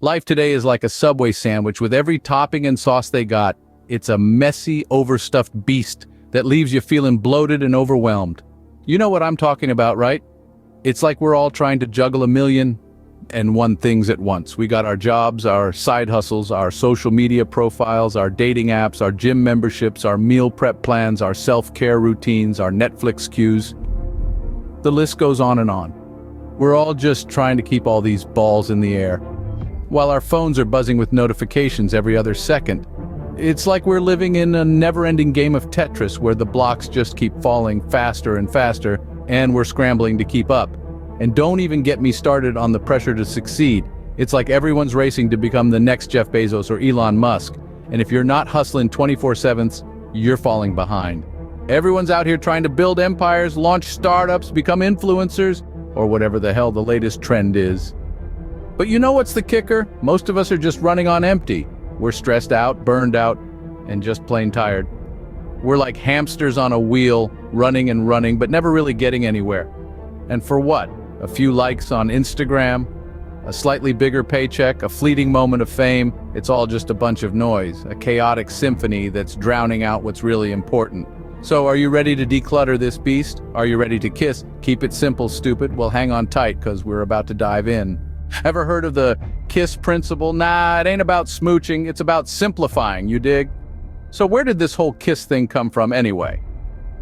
Life today is like a Subway sandwich with every topping and sauce they got. It's a messy, overstuffed beast that leaves you feeling bloated and overwhelmed. You know what I'm talking about, right? It's like we're all trying to juggle a million and one things at once. We got our jobs, our side hustles, our social media profiles, our dating apps, our gym memberships, our meal prep plans, our self-care routines, our Netflix queues. The list goes on and on. We're all just trying to keep all these balls in the air, while our phones are buzzing with notifications every other second. It's like we're living in a never-ending game of Tetris where the blocks just keep falling faster and faster, and we're scrambling to keep up. And don't even get me started on the pressure to succeed. It's like everyone's racing to become the next Jeff Bezos or Elon Musk. And if you're not hustling 24/7, you're falling behind. Everyone's out here trying to build empires, launch startups, become influencers, or whatever the hell the latest trend is. But you know what's the kicker? Most of us are just running on empty. We're stressed out, burned out, and just plain tired. We're like hamsters on a wheel, running and running, but never really getting anywhere. And for what? A few likes on Instagram, a slightly bigger paycheck, a fleeting moment of fame. It's all just a bunch of noise, a chaotic symphony that's drowning out what's really important. So are you ready to declutter this beast? Are you ready to KISS? Keep it simple, stupid. Well, hang on tight, because we're about to dive in. Ever heard of the KISS principle? Nah, it ain't about smooching, it's about simplifying, you dig? So where did this whole KISS thing come from anyway?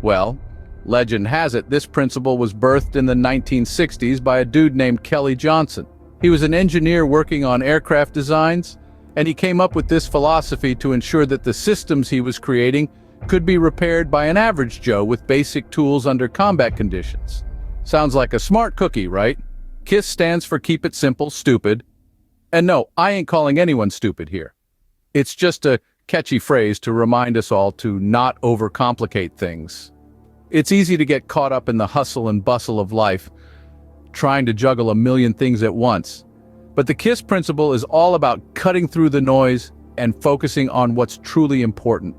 Well, legend has it, this principle was birthed in the 1960s by a dude named Kelly Johnson. He was an engineer working on aircraft designs, and he came up with this philosophy to ensure that the systems he was creating could be repaired by an average Joe with basic tools under combat conditions. Sounds like a smart cookie, right? KISS stands for Keep It Simple, Stupid. And no, I ain't calling anyone stupid here. It's just a catchy phrase to remind us all to not overcomplicate things. It's easy to get caught up in the hustle and bustle of life, trying to juggle a million things at once. But the KISS principle is all about cutting through the noise and focusing on what's truly important.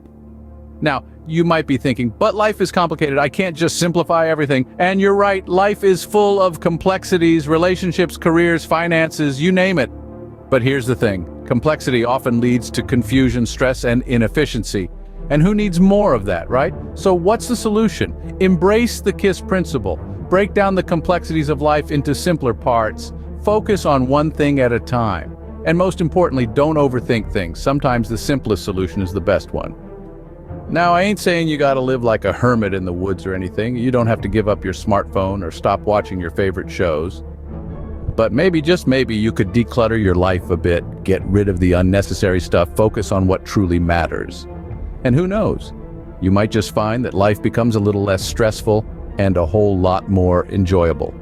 Now, you might be thinking, but life is complicated, I can't just simplify everything. And you're right, life is full of complexities, relationships, careers, finances, you name it. But here's the thing, complexity often leads to confusion, stress, and inefficiency. And who needs more of that, right? So what's the solution? Embrace the KISS principle. Break down the complexities of life into simpler parts. Focus on one thing at a time. And most importantly, don't overthink things. Sometimes the simplest solution is the best one. Now, I ain't saying you gotta live like a hermit in the woods or anything. You don't have to give up your smartphone or stop watching your favorite shows. But maybe, just maybe, you could declutter your life a bit, get rid of the unnecessary stuff, focus on what truly matters. And who knows? You might just find that life becomes a little less stressful and a whole lot more enjoyable.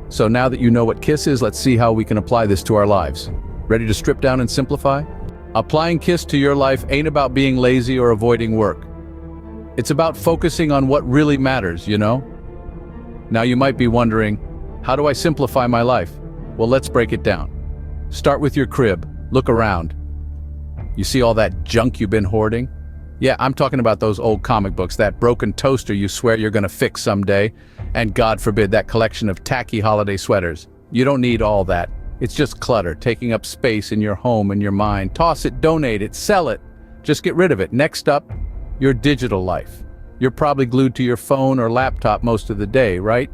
So now that you know what KISS is, let's see how we can apply this to our lives. Ready to strip down and simplify? Applying KISS to your life ain't about being lazy or avoiding work. It's about focusing on what really matters, you know? Now you might be wondering, how do I simplify my life? Well, let's break it down. Start with your crib. Look around. You see all that junk you've been hoarding? Yeah, I'm talking about those old comic books, that broken toaster you swear you're gonna fix someday, and God forbid, that collection of tacky holiday sweaters. You don't need all that. It's just clutter, taking up space in your home and your mind. Toss it, donate it, sell it. Just get rid of it. Next up, your digital life. You're probably glued to your phone or laptop most of the day, right?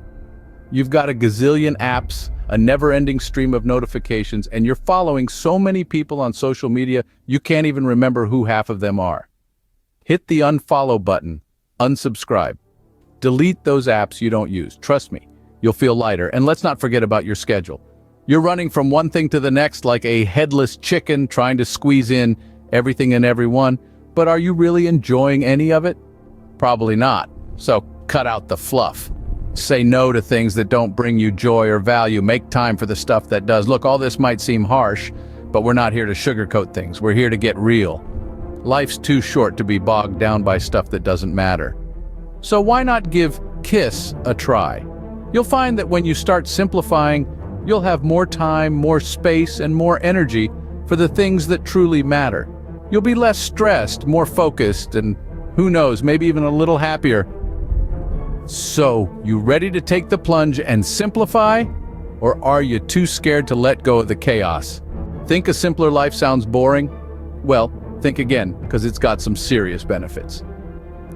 You've got a gazillion apps, a never-ending stream of notifications, and you're following so many people on social media, you can't even remember who half of them are. Hit the unfollow button, unsubscribe. Delete those apps you don't use. Trust me, you'll feel lighter. And let's not forget about your schedule. You're running from one thing to the next like a headless chicken trying to squeeze in everything and everyone, but are you really enjoying any of it? Probably not. So cut out the fluff. Say no to things that don't bring you joy or value. Make time for the stuff that does. Look, all this might seem harsh, but we're not here to sugarcoat things. We're here to get real. Life's too short to be bogged down by stuff that doesn't matter. So why not give KISS a try? You'll find that when you start simplifying, you'll have more time, more space, and more energy for the things that truly matter. You'll be less stressed, more focused, and who knows, maybe even a little happier. So, you ready to take the plunge and simplify? Or are you too scared to let go of the chaos? Think a simpler life sounds boring? Well, think again, because it's got some serious benefits.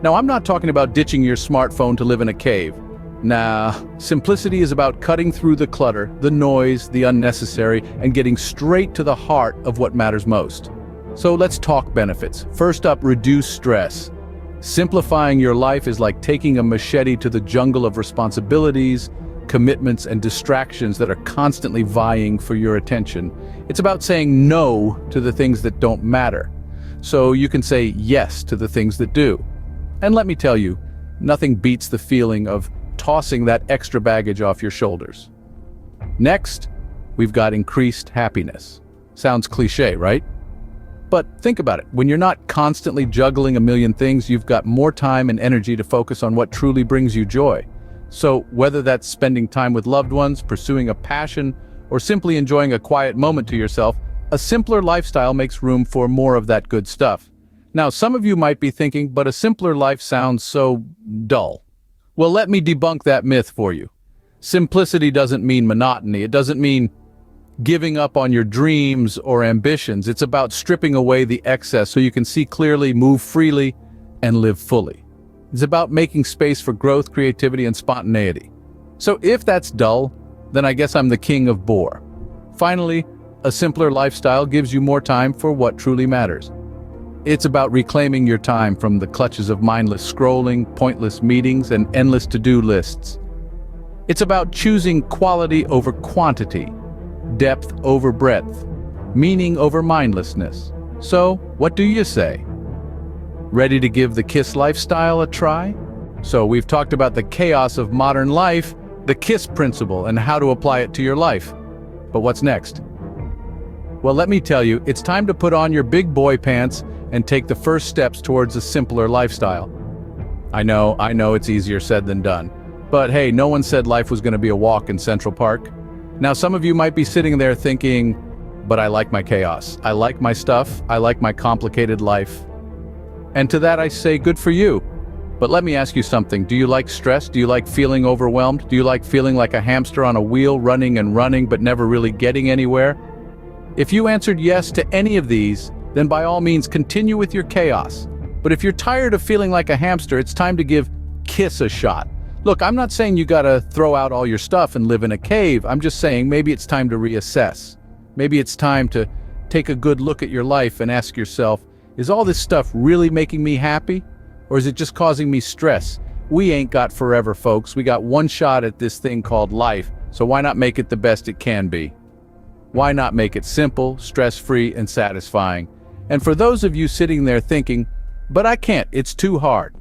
Now, I'm not talking about ditching your smartphone to live in a cave. Nah, simplicity is about cutting through the clutter, the noise, the unnecessary, and getting straight to the heart of what matters most. So let's talk benefits. First up, reduce stress. Simplifying your life is like taking a machete to the jungle of responsibilities, commitments, and distractions that are constantly vying for your attention. It's about saying no to the things that don't matter, so you can say yes to the things that do. And let me tell you, nothing beats the feeling of tossing that extra baggage off your shoulders. Next, we've got increased happiness. Sounds cliche, right? But think about it. When you're not constantly juggling a million things, you've got more time and energy to focus on what truly brings you joy. So whether that's spending time with loved ones, pursuing a passion, or simply enjoying a quiet moment to yourself, a simpler lifestyle makes room for more of that good stuff. Now, some of you might be thinking, but a simpler life sounds so dull. Well, let me debunk that myth for you. Simplicity doesn't mean monotony. It doesn't mean giving up on your dreams or ambitions. It's about stripping away the excess so you can see clearly, move freely, and live fully. It's about making space for growth, creativity, and spontaneity. So if that's dull, then I guess I'm the king of bore. Finally, a simpler lifestyle gives you more time for what truly matters. It's about reclaiming your time from the clutches of mindless scrolling, pointless meetings, and endless to-do lists. It's about choosing quality over quantity, depth over breadth, meaning over mindlessness. So, what do you say? Ready to give the K.I.S.S lifestyle a try? So we've talked about the chaos of modern life, the K.I.S.S principle, and how to apply it to your life. But what's next? Well, let me tell you, it's time to put on your big boy pants and take the first steps towards a simpler lifestyle. I know it's easier said than done. But hey, no one said life was going to be a walk in Central Park. Now, some of you might be sitting there thinking, but I like my chaos. I like my stuff. I like my complicated life. And to that I say, good for you. But let me ask you something. Do you like stress? Do you like feeling overwhelmed? Do you like feeling like a hamster on a wheel, running and running, but never really getting anywhere? If you answered yes to any of these, then by all means continue with your chaos. But if you're tired of feeling like a hamster, it's time to give K.I.S.S a shot. Look, I'm not saying you gotta throw out all your stuff and live in a cave. I'm just saying maybe it's time to reassess. Maybe it's time to take a good look at your life and ask yourself, is all this stuff really making me happy? Or is it just causing me stress? We ain't got forever, folks. We got one shot at this thing called life, so why not make it the best it can be? Why not make it simple, stress-free, and satisfying? And for those of you sitting there thinking, but I can't, it's too hard.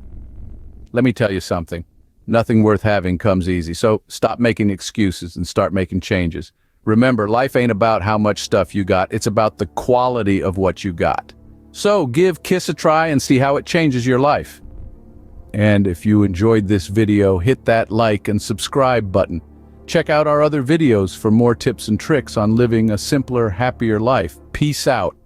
Let me tell you something. Nothing worth having comes easy, so stop making excuses and start making changes. Remember, life ain't about how much stuff you got, it's about the quality of what you got. So give K.I.S.S a try and see how it changes your life. And if you enjoyed this video, hit that like and subscribe button. Check out our other videos for more tips and tricks on living a simpler, happier life. Peace out.